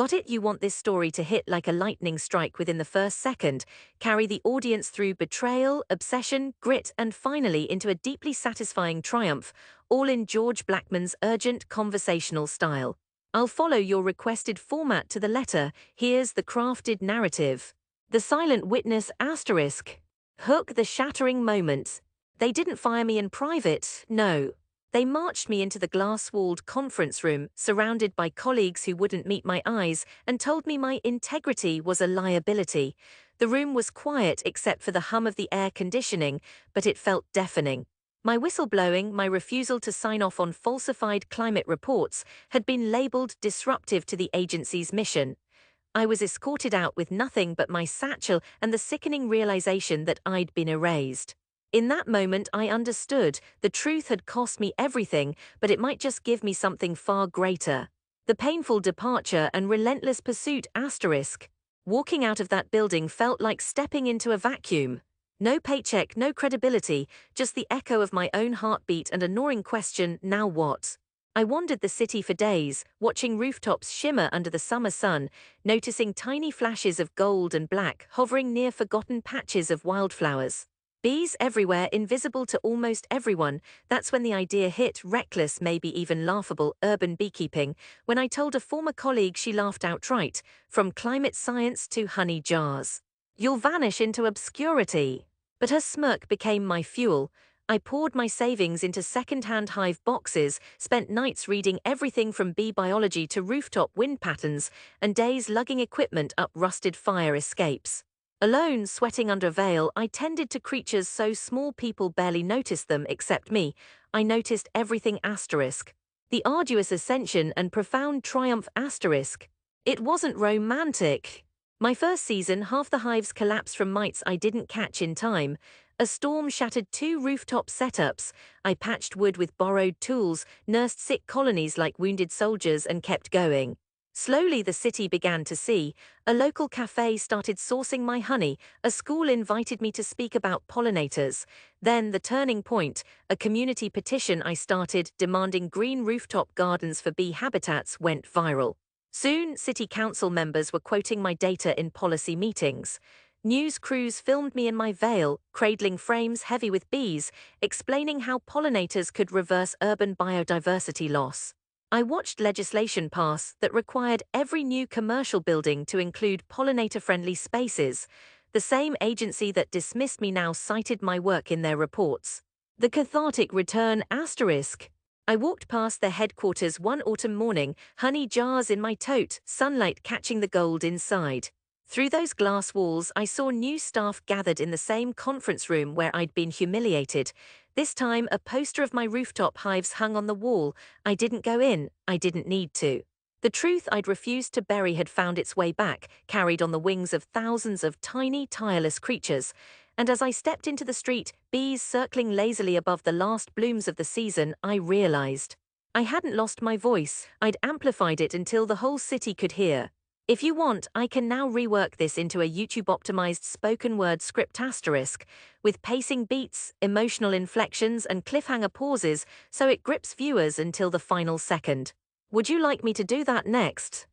Got it? You want this story to hit like a lightning strike within the first second, carry the audience through betrayal, obsession, grit, and finally into a deeply satisfying triumph, all in George Blackman's urgent conversational style. I'll follow your requested format to the letter. Here's the crafted narrative. The silent witness asterisk. Hook the shattering moments. They didn't fire me in private, no. They marched me into the glass-walled conference room, surrounded by colleagues who wouldn't meet my eyes, and told me my integrity was a liability. The room was quiet except for the hum of the air conditioning, but it felt deafening. My whistleblowing, my refusal to sign off on falsified climate reports, had been labeled disruptive to the agency's mission. I was escorted out with nothing but my satchel and the sickening realization that I'd been erased. In that moment I understood the truth had cost me everything, but it might just give me something far greater. The painful departure and relentless pursuit asterisk. Walking out of that building felt like stepping into a vacuum. No paycheck, no credibility, just the echo of my own heartbeat and a gnawing question, now what? I wandered the city for days, watching rooftops shimmer under the summer sun, noticing tiny flashes of gold and black hovering near forgotten patches of wildflowers. Bees everywhere, invisible to almost everyone. That's when the idea hit, reckless, maybe even laughable, urban beekeeping. When I told a former colleague, she laughed outright. From climate science to honey jars. You'll vanish into obscurity. But her smirk became my fuel. I poured my savings into second-hand hive boxes, spent nights reading everything from bee biology to rooftop wind patterns, and days lugging equipment up rusted fire escapes. Alone, sweating under a veil, I tended to creatures so small people barely noticed them except me. I noticed everything asterisk. The arduous ascension and profound triumph asterisk. It wasn't romantic. My first season, half the hives collapsed from mites I didn't catch in time. A storm shattered 2 rooftop setups. I patched wood with borrowed tools, nursed sick colonies like wounded soldiers, and kept going. Slowly the city began to see. A local cafe started sourcing my honey, a school invited me to speak about pollinators. Then the turning point, a community petition I started demanding green rooftop gardens for bee habitats went viral. Soon, city council members were quoting my data in policy meetings. News crews filmed me in my veil, cradling frames heavy with bees, explaining how pollinators could reverse urban biodiversity loss. I watched legislation pass that required every new commercial building to include pollinator-friendly spaces. The same agency that dismissed me now cited my work in their reports. The cathartic return asterisk. I walked past their headquarters one autumn morning, honey jars in my tote, sunlight catching the gold inside. Through those glass walls, I saw new staff gathered in the same conference room where I'd been humiliated. This time, a poster of my rooftop hives hung on the wall. I didn't go in, I didn't need to. The truth I'd refused to bury had found its way back, carried on the wings of thousands of tiny, tireless creatures. And as I stepped into the street, bees circling lazily above the last blooms of the season, I realized. I hadn't lost my voice, I'd amplified it until the whole city could hear. If you want, I can now rework this into a YouTube-optimized spoken-word script asterisk, with pacing beats, emotional inflections, and cliffhanger pauses so it grips viewers until the final second. Would you like me to do that next?